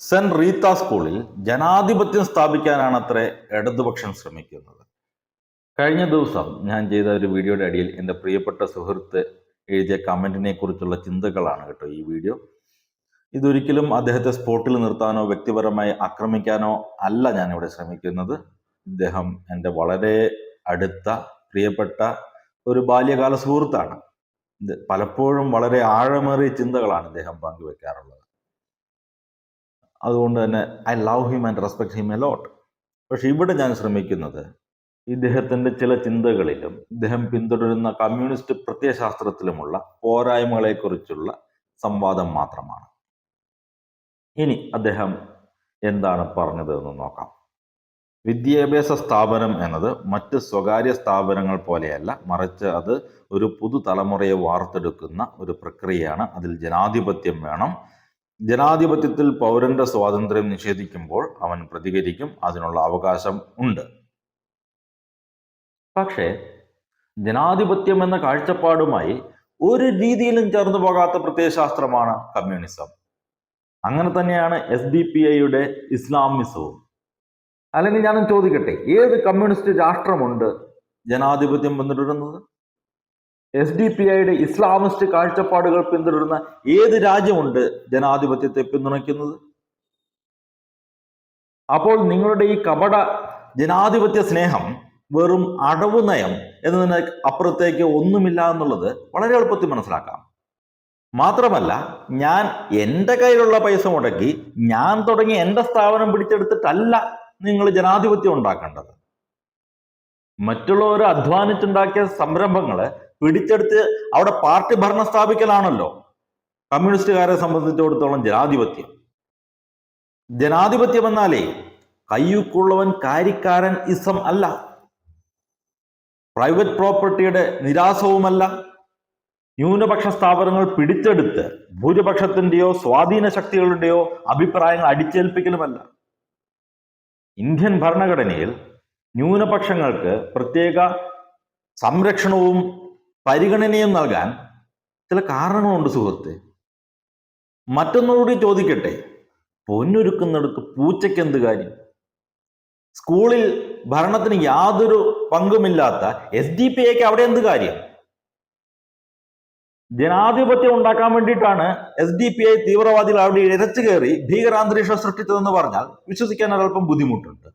Saint Reetha സ്കൂളിൽ ജനാധിപത്യം സ്ഥാപിക്കാനാണത്രേ ഇടതുപക്ഷം ശ്രമിക്കുന്നത്. കഴിഞ്ഞ ദിവസം ഞാൻ ചെയ്ത ഒരു വീഡിയോയുടെ അടിയിൽ എൻ്റെ പ്രിയപ്പെട്ട സുഹൃത്ത് എഴുതിയ കമന്റിനെ കുറിച്ചുള്ള ചിന്തകളാണ് കേട്ടോ ഈ വീഡിയോ. ഇതൊരിക്കലും അദ്ദേഹത്തെ സ്പോട്ടിൽ നിർത്താനോ വ്യക്തിപരമായി ആക്രമിക്കാനോ അല്ല ഞാനിവിടെ ശ്രമിക്കുന്നത്. ഇദ്ദേഹം എൻ്റെ വളരെ അടുത്ത പ്രിയപ്പെട്ട ഒരു ബാല്യകാല സുഹൃത്താണ്. പലപ്പോഴും വളരെ ആഴമേറിയ ചിന്തകളാണ് ഇദ്ദേഹം പങ്കുവെക്കാറുള്ളത്. അതുകൊണ്ട് തന്നെ I love him and respect him a lot. പക്ഷെ ഇവിടെ ഞാൻ ശ്രമിക്കുന്നത് ഇദ്ദേഹത്തിൻ്റെ ചില ചിന്തകളിലും ഇദ്ദേഹം പിന്തുടരുന്ന കമ്മ്യൂണിസ്റ്റ് പ്രത്യയശാസ്ത്രത്തിലുമുള്ള പോരായ്മകളെക്കുറിച്ചുള്ള സംവാദം മാത്രമാണ്. ഇനി അദ്ദേഹം എന്താണ് പറഞ്ഞത് എന്ന് നോക്കാം. വിദ്യാഭ്യാസ സ്ഥാപനം എന്നത് മറ്റ് സ്വകാര്യ സ്ഥാപനങ്ങൾ പോലെയല്ല, മറിച്ച് അത് ഒരു പുതുതലമുറയെ വാർത്തെടുക്കുന്ന ഒരു പ്രക്രിയയാണ്. അതിൽ ജനാധിപത്യം വേണം. ജനാധിപത്യത്തിൽ പൗരന്റെ സ്വാതന്ത്ര്യം നിഷേധിക്കുമ്പോൾ അവൻ പ്രതികരിക്കും, അതിനുള്ള അവകാശം ഉണ്ട്. പക്ഷേ ജനാധിപത്യം എന്ന കാഴ്ചപ്പാടുമായി ഒരു രീതിയിലും ചേർന്നു പോകാത്ത പ്രത്യയശാസ്ത്രമാണ് കമ്മ്യൂണിസം. അങ്ങനെ തന്നെയാണ് SDPIയുടെ ഇസ്ലാമിസവും. അല്ലെങ്കിൽ ഞാനും ചോദിക്കട്ടെ, ഏത് കമ്മ്യൂണിസ്റ്റ് രാഷ്ട്രമുണ്ട് ജനാധിപത്യം പിന്തുടരുന്നത്? SDPIയുടെ ഇസ്ലാമിസ്റ്റ് കാഴ്ചപ്പാടുകൾ പിന്തുടരുന്ന ഏത് രാജ്യമുണ്ട് ജനാധിപത്യത്തെ പിന്തുണയ്ക്കുന്നത്? അപ്പോൾ നിങ്ങളുടെ ഈ കപട ജനാധിപത്യ സ്നേഹം വെറും അടവു നയം എന്നതിന് അപ്പുറത്തേക്ക് ഒന്നുമില്ല എന്നുള്ളത് വളരെ എളുപ്പത്തിൽ മനസ്സിലാക്കാം. മാത്രമല്ല, ഞാൻ എൻ്റെ കയ്യിലുള്ള പൈസ മുടക്കി ഞാൻ തുടങ്ങി എൻ്റെ സ്ഥാപനം പിടിച്ചെടുത്തിട്ടല്ല നിങ്ങൾ ജനാധിപത്യം ഉണ്ടാക്കേണ്ടത്. മറ്റുള്ളവർ അധ്വാനിച്ചുണ്ടാക്കിയ സംരംഭങ്ങള് പിടിച്ചെടുത്ത് അവിടെ പാർട്ടി ഭരണം സ്ഥാപിക്കലാണല്ലോ കമ്മ്യൂണിസ്റ്റുകാരെ സംബന്ധിച്ചിടത്തോളം ജനാധിപത്യം. ജനാധിപത്യം എന്നാലേ കയ്യൂക്കുള്ളവൻ കാര്യക്കാരൻ ഇസം അല്ല, പ്രൈവറ്റ് പ്രോപ്പർട്ടിയുടെ നിരാസവുമല്ല, ന്യൂനപക്ഷ സ്ഥാപനങ്ങൾ പിടിച്ചെടുത്ത് ഭൂരിപക്ഷത്തിന്റെയോ സ്വാധീന ശക്തികളുടെയോ അഭിപ്രായങ്ങൾ അടിച്ചേൽപ്പിക്കലുമല്ല. ഇന്ത്യൻ ഭരണഘടനയിൽ ന്യൂനപക്ഷങ്ങൾക്ക് പ്രത്യേക സംരക്ഷണവും പരിഗണനയും നൽകാൻ ചില കാരണങ്ങളുണ്ട് സുഹൃത്തെ. മറ്റൊന്നുകൂടി ചോദിക്കട്ടെ, പൊന്നൊരുക്കുന്നിടത്ത് പൂച്ചയ്ക്ക് എന്ത് കാര്യം? സ്കൂളിൽ ഭരണത്തിന് യാതൊരു പങ്കുമില്ലാത്ത SDPIക്ക് അവിടെ എന്ത് കാര്യം? ജനാധിപത്യം ഉണ്ടാക്കാൻ വേണ്ടിയിട്ടാണ് SDPI തീവ്രവാദികൾ അവിടെ ഇരച്ചു കയറി ഭീകരാന്തരീക്ഷം സൃഷ്ടിച്ചതെന്ന് പറഞ്ഞാൽ വിശ്വസിക്കാൻ ഒരൽപ്പം ബുദ്ധിമുട്ടുണ്ട്.